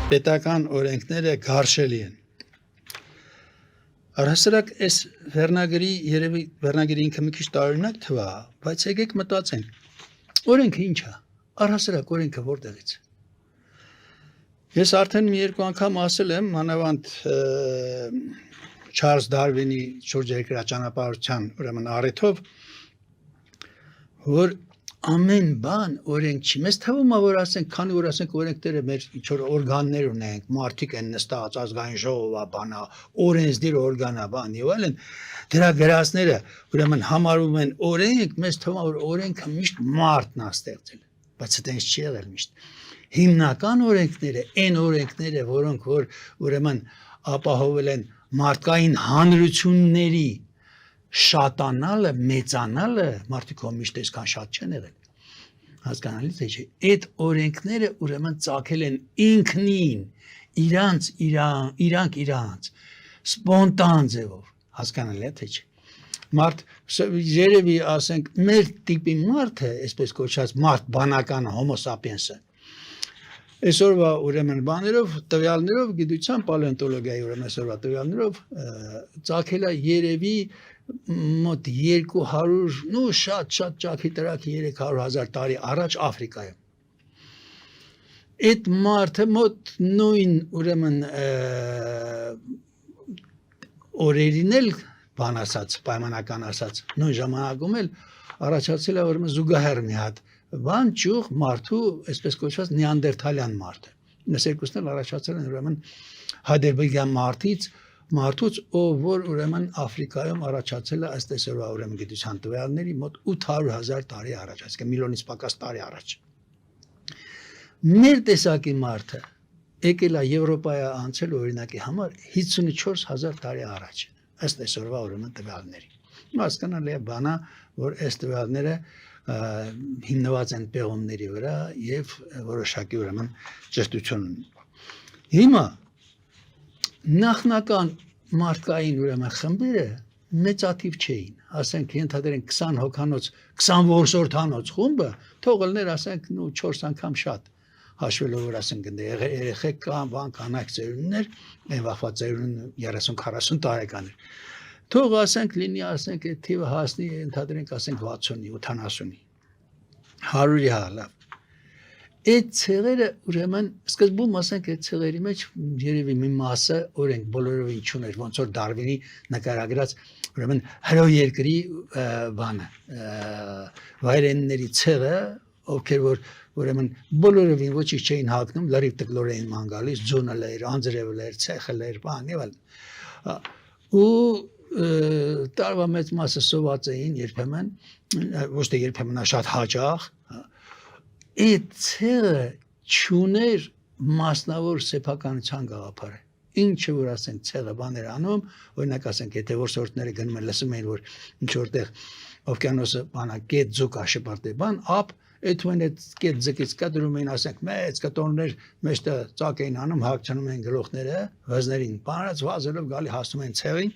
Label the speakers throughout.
Speaker 1: պետական օրենքները գարշելի են։ Առհասարակ այս վերնագրի երևի վերնագրի ինքը մի քիչ տարօրինակ թվա, բայց եկեք մտածենք։ Օրենքը ինչ է։ Առհասարակ օրենքը որտեղից է։ Ես արդեն մի երկու անգամ ասել եմ, մանավանդ Չարլզ Դարվինի շուրջերկրյա ճանապարհության ուրեմն առիթով, որ ամեն բան օրենք չի։ Մեզ թվում է, որ ասենք, քանի որ ասենք օրենքները մեր ինչ-որ օրգաններ ունենք, մարդիկ են նստած, ազգային ժողովա, բանա, օրենսդիր օրգանա, բան եւ այլն, դրա գրածները ուրեմն համարում են օրենք, մեզ թվում է, որ օրենքը միշտ մարդն է ստեղծել, բայց այդպես չի եղել միշտ։ Հիմնական օրենքները, այն օրենքները, որոնք որ ուրեմն ապահովել են մարդկային հանրությունների շատանալը, մեծանալը, մարդիկ միշտ այսքան շատ չեն եղել։ Հասկանալի թե չէ։ Այդ օրենքները ուրեմն ծագել են ինքնին, իրանք սպոնտան ձևով, հասկանալի թե չէ։ Մարդ երևի ասենք մեր տիպի մարդը, այսպես կոչած մարդ բանականը, հոմո սապիենսը, այսօրվա ուրեմն բաներով, տվյալներով, գիտության պալեոնտոլոգիայի ուրեմն այսօրվա տվյալներով ծագել է երևի մոտ 200, նու շատ ճաքի տրակի 300,000 տարի առաջ Աֆրիկայում։ Այդ մարդը մոտ նույն ուրեմն օրերին էլ բան ասած, պայմանական ասած, նույն ժամանակում էլ առաջացել է ուրեմն զուգահեռ մի հատ բան ճյուղ մարդու, այսպես կոչված նեանդերթալյան մարդը։ Այս երկուսն էլ առաջացել են ուրեմն Հայդելբերգյան մարդուց, ով որ ուրեմն Աֆրիկայում առաջացել է ըստ այսօրվա ուրեմն գիտության տվյալների մոտ 800,000 տարի առաջ, այսինքն միլիոնից պակաս տարի առաջ։ Մեր տեսակի մարդը եկել է Եվրոպայա անցել օրինակի համար 54,000 տարի առաջ, ըստ այսօրվա ուրեմն տվյալների։ Հասկանալի է բանա, որ այս տվյալները հիմնված են պեղումների վրա եւ որոշակի ուրեմն ճշտություն ունեն։ Հիմա նախնական մարդկային ուրեմն խմբերը մեծաթիվ չէին, ասենք ենթադրենք 20 հոգանոց, 20 որսորդանոց խումբը թողելներ ասենք 4 անգամ շատ, հաշվելով որ ասենք երեխեք կան, բան կանայք ծերուններ, այն վախվա ծերուն 30-40 տարեկան էր։ Թող ասենք լինի, ասենք այդ թիվը հասնի, ենթադրենք ասենք 60-ի, 80-ի, 100-ի հալավ։ Այդ ցեղերը ուրեմն սկզբում ասենք այդ ցեղերի մեջ երևի մի մասը օրենք բոլորովին չուներ, ոնց որ Դարվինի նկարագրած ուրեմն հրո երկրի բանը, վայրենների ցեղը, ովքեր որ ուրեմն բոլորովին ոչինչ չէին հագնում, լրիվ տկլոր էին ման գալիս, ձունը լեր, անձրևը լեր, ցեխը լեր, բան եւ այլն։ Ու տարվա մեծ մասը սոված էին երբեմն, ոչ թե երբեմն շատ հաճախ, այդ ցեղը չուներ մասնավոր սեփականության գաղափարը։ Ինչը որ ասենք ցեղը բաներ անում, օրինակ ասենք եթե որսորդները գնում են լսում են որ ինչ որտեղ օվկիանոսը բանա կետ ձուկ աշպարտ է բան, ապ այդ when այդ կետ ձկից կտրում են ասենք մեծ կտորներ մեջտը ծակ էին անում, հագցնում են գլուխները, վզներին, բանած վազելով գալի հասնում են ցեղին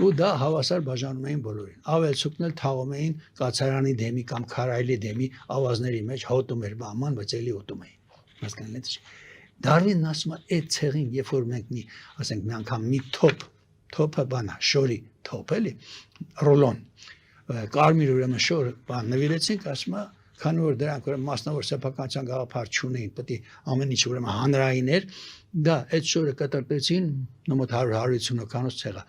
Speaker 1: ու դա հավասար բաժանում էին բոլորին։ Ավելցուկն էլ թաղում էին կացարանի դեմի կամ քարայլի դեմի ավազների մեջ հոտում էր բաման, բայց էլի ուտում էին։ Հասկանալի չէ։ Դարվինն ասում է այդ ցեղին, երբ որ մենք մի, ասենք մի անգամ մի թոփը բանա, շորի թոփ էլի, ռոլոն, կարմիր ուրեմն շոր բան նվիրեցինք, ասում է, քանի որ դրանք ուրեմն մասնավոր սեփականության գաղափար չունեին, պետք է ամեն ինչ ուրեմն հանրային էր, դա այդ շորը կտրտեցին մոտ 100-150 հոգանոց ցեղա։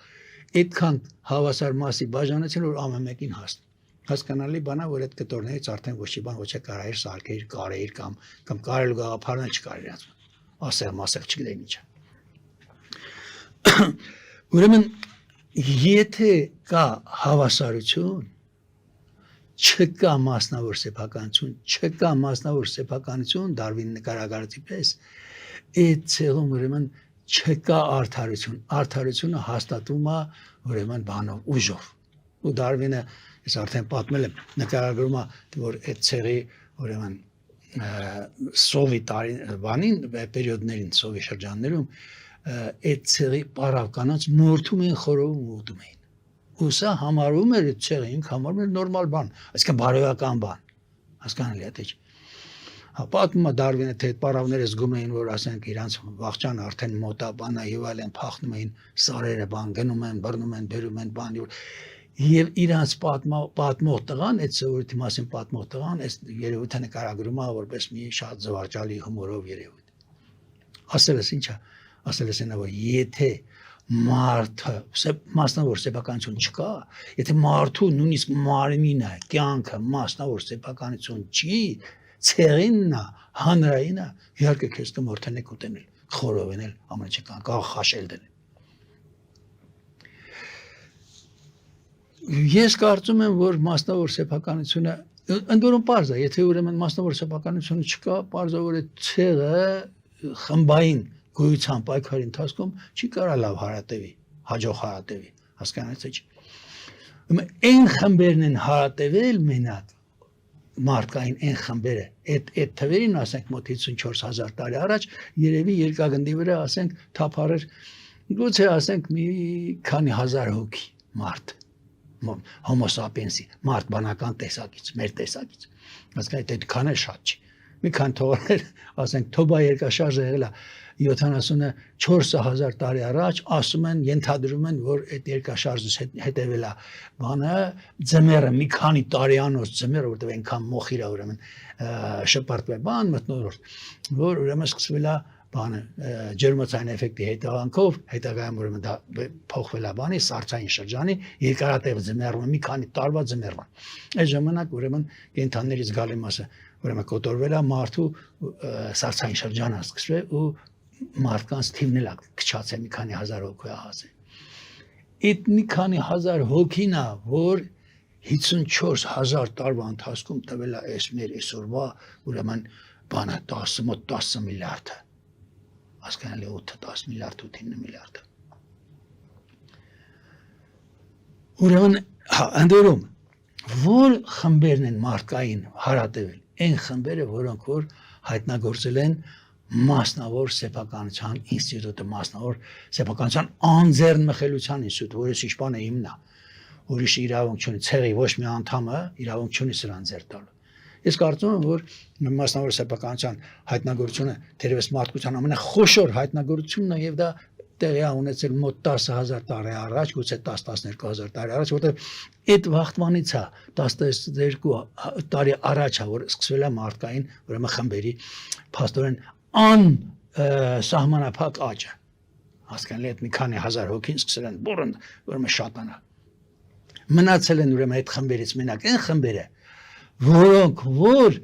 Speaker 1: Այդքան հավասար մասի բաժանեցին որ ամեն մեկին հասնի։ Հասկանալի բանա որ այդ կտորներից արդեն ոչ մի բան ոչ է կարայր սարքեր, կարեիր կամ կարելու գաղափարն չկար իրաց։ Ասեղ չգիտեմ ինչա։ Ուրեմն եթե կա հավասարություն, չկա մասնավոր սեփականություն, Դարվինի նկարագրածի պես, այդ ցեղում ուրեմն չկա արդարություն, արդարությունը հաստատվում է ուրեմն բանով, ուժով։ Ու Դարվինը, ես արդեն պատմել եմ, նկարագրում է, որ այդ ցեղի ուրեմն սովի բանին, պերիոդներին, սովի շրջաններում, այդ ցեղի պարավ կանանց մորթում էին, խորովում ու ուտում էին։ Ու սա համարվում էր այդ ցեղը, ինքը համարվում էր նորմալ բան, այսինքն բարոյական բան, հասկանալի է թե չէ։ Պատմում Դարվինը թե պարավները զգում էին որ ասենք իրանց վաղճան արդեն մոտա բանա եւ այլն փախնում էին սարերը բան գնում են բռնում են բերում են բան եւ իրանց պատմող տղան այդ սովորույթի մասին պատմող տղան այս երևույթը նկարագրում է որպես մի շատ զվարճալի հումորով երևույթ ասել ես ինչա ասել ես նա որ եթե մարդը մասնավոր սեփականություն չկա եթե մարդու նույնիսկ մարմինը կյանքը մասնավոր սեփականություն չի ցեղիննա հանրայինը իհարկե քեզ կմորթենեք ուտենել խորովենել ամեն ինչ կան կարող խաշել դնել ես կարծում եմ որ մասնավոր սեփականությունը ընդ որում պարզ է եթե ուրեմն մասնավոր սեփականությունը չկա պարզ է որ այդ ցեղը խմբային գոյության պայքարի ընթացքում չի կարա լավ հարատևի հաջող հարատևի հասկանաց չէ այն խմբերն են հարատևել մենակ մարդկային այն խմբերը այդ թվերին ասենք մոտ 54000 տարի առաջ երևի երկագնդի վրա ասենք թափառեր գուցե ասենք մի քանի հազար հոգի մարդ Homo sapiens-ի մարդ բանական տեսակից մեր տեսակից հասկանաք այդքան է շատ չի մի քան թողներ ասենք թոբա երկաշարժը եղել է 74000 տարի առաջ ասում են ենթադրում են որ այդ երկաշարժից հետևել է բանը ձմեռը մի քանի տարիանոց ձմեռը որտեղ այնքան մոխիր է ուրեմն շպարտվել բան մթնոլորտ որ ուրեմն սկսվել է բանը ջերմոցային էֆեկտի հետևանքով հետագայում ուրեմն դա փոխվել է բանի սառցային շրջանի երկարատև ձմեռը մի քանի տարվա ձմեռը այդ ժամանակ ուրեմն կենդաններից գալի մասը ուրեմն կոտորվել է մարդու սառցային շրջանը սկսվել ու մարդկանց թիվն էլ քչացել մի քանի հազար հոգու է հասել այդ մի քանի հազար հոգին է որ 54000 տարվա ընթացքում տվել է այս մեր այսօրվա ուրեմն բանը 10 միլիարդ հասկանալի 8-10 միլիարդ 8-9 միլիարդ ուրեմն ընդորում որ խմբերն են մարդկային հարատևել այն խմբերը որոնք որ հայտնագործել են մասնավոր սեփականության ինստիտուտը մասնավոր սեփականության անձեռնմխելիության ինստիտուտ որը իշխան է հիմնա ուրիշ իրավունք չունի ցեղի ոչ մի անդամը իրավունք չունի սրան ձեռ տալու ես կարծում եմ որ մասնավոր սեփականության հայտնագործությունը դերևս մարդկության ամենախոշոր հայտնագործությունն է եւ դա տեղի ունեցել մոտ 10000 տարի առաջ գուցե 10-12000 տարի առաջ որտեղ այդ վաղտվանից է 12 տարի առաջ է որ սկսվել է մարդկային ուրեմն խմբերի փաստորեն սահմանափակ աճը հասկանալի այդ մի քանի հազար հոգին սկսել են բուրըն ուրեմն շատանա մնացել են ուրեմն այդ խմբերից մենակ այն խմբերը որոնք որ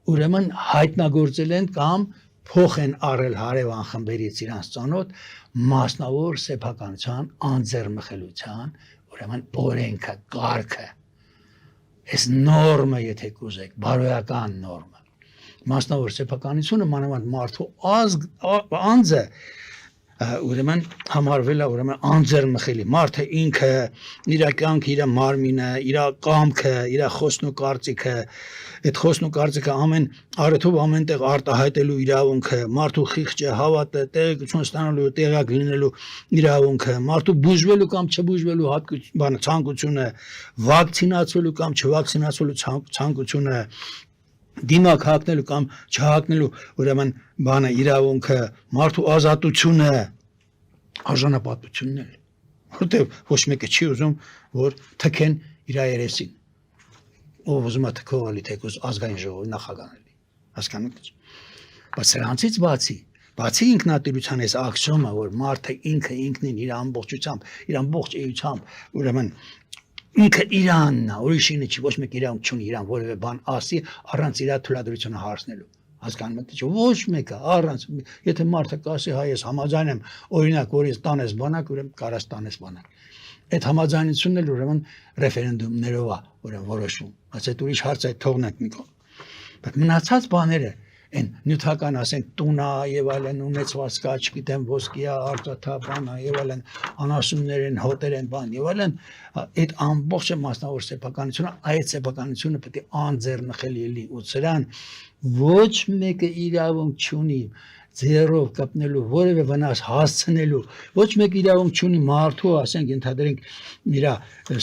Speaker 1: ուրեմն հայտնագործել են կամ փոխ են առել հարևան խմբերից իրանց ծանոթ մասնավոր սեփականության անձեռնմխելիության ուրեմն օրենքը կարգը այս նորմը եթե կուզեք բարոյական նորմը մասնավոր սեփականությունը մանավանդ մարդու անձը ուրեմն համարվել է ուրեմն անձեռնմխելի մարդը ինքը իր կյանքը իր մարմինը իր կամքը իր խոսն ու կարծիքը այդ խոսն ու կարծիքը ամեն առթով ամենտեղ արտահայտելու իրավունքը մարդու խիղճը հավատը տեղեկություն ստանալու տեղակ լինելու իրավունքը մարդու բուժվելու կամ չբուժվելու բանը ցանկությունը վակցինացվելու կամ չվակցինացվելու ցանկությունը դիմակ հակնելու կամ չհակնելու ուրեմն բանը իրավունքը մարդու ազատությունը արժանապատվությունն է որտեղ ոչ մեկը չի ուզում որ թքեն իր երեսին ով ուզում է թքողալի թեկուզ ազգային ժողովի նախագահանալի հասկանում եք բայց սրանցից բացի ինքնատիրության այս ակսիոմը որ մարդը ինքը ինքնին իր ամբողջությամբ իր ամբողջ էությամբ ուրեմն ինքը իրանն է ուրիշինը չի ոչ մեկ իրավունք չունի իրան որևէ բան ասի առանց իր թույլատվությունը հարցնելու հասկանում եք թե ոչ մեկը առանց եթե մարդը կասի հայ ես համաձայն եմ օրինակ որ ես տանես բանակ ուրեմն կարաս տանես բանակ այդ համաձայնությունն էլ ուրեմն ռեֆերենդումներով է ուրեմն որոշվում բայց այդ ուրիշ հարց է թողնենք մի կողմ բայց մնացած բաները այն նյութական ասենք տունա եւ այլն ունեցվածքա չգիտեմ ոսկիա արտաթա բանա եւ այլն անասուններ են հոտեր են բան եւ այլն այդ ամբողջ մասնավոր սեփականությունը այդ սեփականությունը պետք է անձեռնմխելի ու սրան ոչ մեկը իրավունք չունի ձեռով կապնելու որևէ վնաս հասցնելու ոչ մեկ իրավունք չունի մարդու ասենք ենթադրենք իր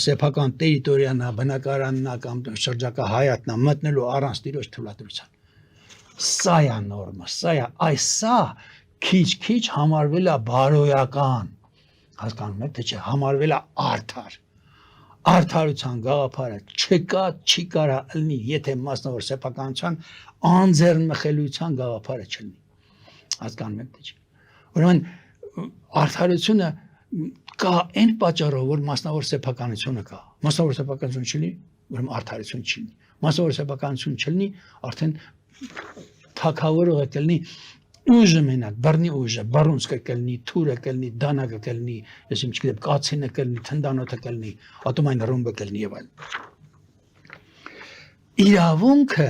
Speaker 1: սեփական տերիտորիանա բնակարաննա կամ շրջակա հայատնա մտնելու առանց տիրոջ թույլատվության Սա է նորմը, սա է, սա քիչ համարվել է բարոյական, հասկանում եք, թե չէ, համարվել է արդար։ Արդարության գաղափարը չկա, չի կարա լինի, եթե մասնավոր սեփականության անձեռն մխելիության գաղափարը չլինի։ Հասկանում եք, թե չէ։ Ուրեմն արդարությունը կա այն պատճառով, որ մասնավոր սեփականությունը կա։ Մասնավոր սեփականություն չլինի, ուրեմն արդարություն չլինի։ Մասնավոր սեփականություն չլինի, արդեն թագավորը կլինի ուժը մենակ, բռնի ուժը, բռունցքը կլինի, թուրը կլինի, դանակը կլինի, ես իմ չգիտեմ, կացինը կլինի, թնդանոթը կլինի, ատոմային ռումբը կլինի եւ այլն։ Իրավունքը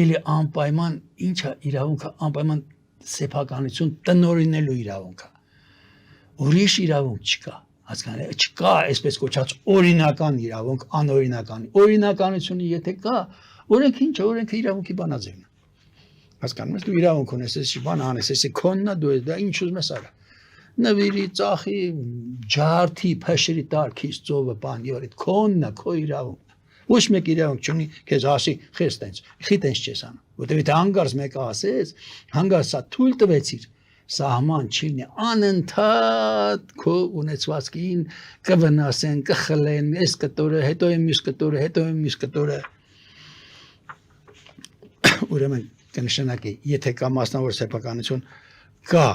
Speaker 1: էլի անպայման, ինչա իրավունքը անպայման սեփականություն տնօրինելու իրավունքը։ Ուրիշ իրավունք չկա, հասկանալի, չկա այսպես կոչած օրինական իրավունք, անօրինական։ Օրինականությունը եթե կա, օրենքը ինչ է, օրենքը իրավունքի բանաձևն է։ Հասկանում ես, դու իրավունք ունես, ես բան անես, ես քոննա դու դա ինչ ուզում ես արա։ Նվիրի, ծախի, ջարդի, փշրի տարքից ծովը բան եւ այդ քոննա, քո իրավունքն։ Ոչ մեկ իրավունք չունի, քեզ ասի, խես խիտենց չես անում։ Որտեւ եթե հանգարց մեկը ասես, հանգարց սա թույլ տվեցիր, սահման չլինի, անընդհատ քո ունեցվածքին կվնասեն, կխլեն, այս կտորը, հետո եմ մյուս կտորը, հետո եմ մյուս կտորը։ Ուրեմն կնշանակի, եթե կա մասնավոր սեփականություն, կա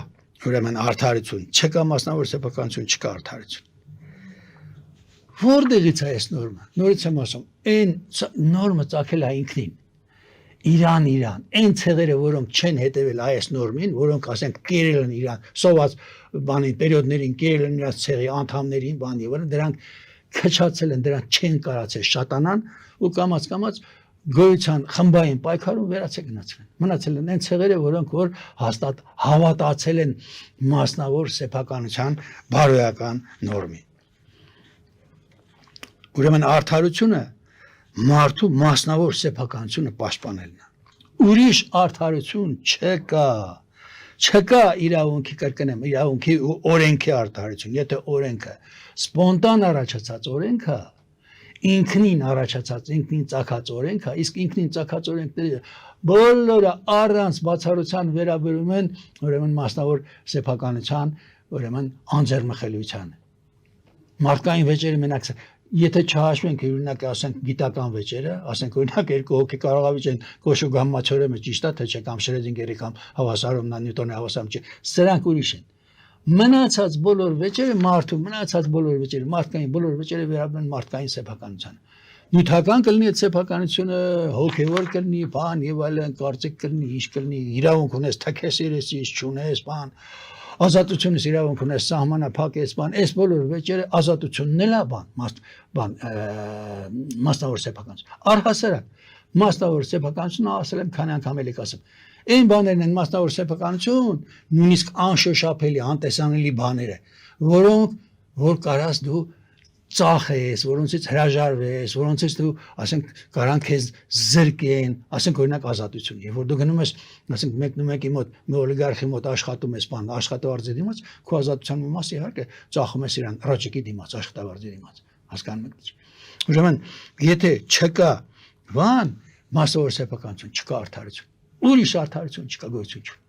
Speaker 1: ուրեմն արդարություն, չկա մասնավոր սեփականություն, չկա արդարություն։ Որտեղից է այս նորմը։ Նորից եմ ասում, այն նորմը ծագել է ինքնին։ Իրան, այն ցեղերը, որոնք չեն հետևել այս նորմին, որոնք ասենք կերել են իրան, սոված բանին պերիոդներին կերել են իրաց ցեղի անդամներին, բան եւ այլն, դրանք քչացել են, դրանք չեն կարացել շատանան ու կամած գոյության խմբային պայքարում վերացել գնացել են։ Մնացել են այն ցեղերը, որոնք որ հաստատ հավատացել են մասնավոր սեփականության բարոյական նորմին։ Ուրեմն արդարությունը մարդու մասնավոր սեփականությունը պաշտպանելն է։ Ուրիշ արդարություն չկա։ Չկա իրավունքի կրկնեմ, իրավունքի ու օրենքի արդարություն։ Եթե օրենքը սպոնտան առաջացած օրենքը ինքնին առաջացած, ինքնին ծագած օրենքը, իսկ ինքնին ծագած օրենքները բոլորը առանց բացառության վերաբերում են ուրեմն մասնավոր սեփականության, ուրեմն անձեռնմխելիության։ Մարդկային վեճերը մենակ եթե չհաշվենք օրինակ ասենք գիտական վեճերը, ասենք օրինակ երկու հոգի կարող է վիճեն կոշու գամմա թեորեմը ճիշտ է թե չէ կամ Շրեդինգերի կամ հավասարումն Նյուտոնի հավասարում չէ, սրանք ուրիշ են։ Մնացած բոլոր վեճերը մարդու, մնացած բոլոր վեճերը, մարդկային բոլոր վեճերը վերաբերում են մարդկային սեփականությանը։ Նյութական կլինի այդ սեփականությունը, հոգևոր կլինի, բան եւ այլն, կարծիք կլինի, ինչ կլինի, իրավունք ունես, թքես երեսից, չունես, բան, ազատությունից իրավունք ունես, սահմանափակ ես, բան, այս բոլոր վեճերը ազատությունն էլ է, բան, մասնավոր սեփականություն։ Առհասարակ մասնավոր սեփականությունը ասել եմ քանի անգամ ելք ասեմ։ Այն բաներն են մասնավոր սեփականություն, նույնիսկ անշոշափելի, անտեսանելի բաները, որոնք որ կարաս դու ծախես, որոնցից հրաժարվես, որոնցից դու, ասենք, կարան քեզ զրկեն, ասենք օրինակ ազատություն։ Երբ որ դու գնում ես, ասենք, մեկի մոտ, մի օլիգարխի մոտ աշխատում ես, բան, աշխատավարձի դիմաց, քո ազատության մի մասը իհարկե ծախում ես իրան ռոճիկի դիմաց, աշխատավարձի դիմաց։ Հասկանում եք։ Ուրեմն, եթե չկա բան, մասնավոր սեփականություն, չկա արդարություն։ Ուրիշ արդարություն չկա, գոյություն չկա։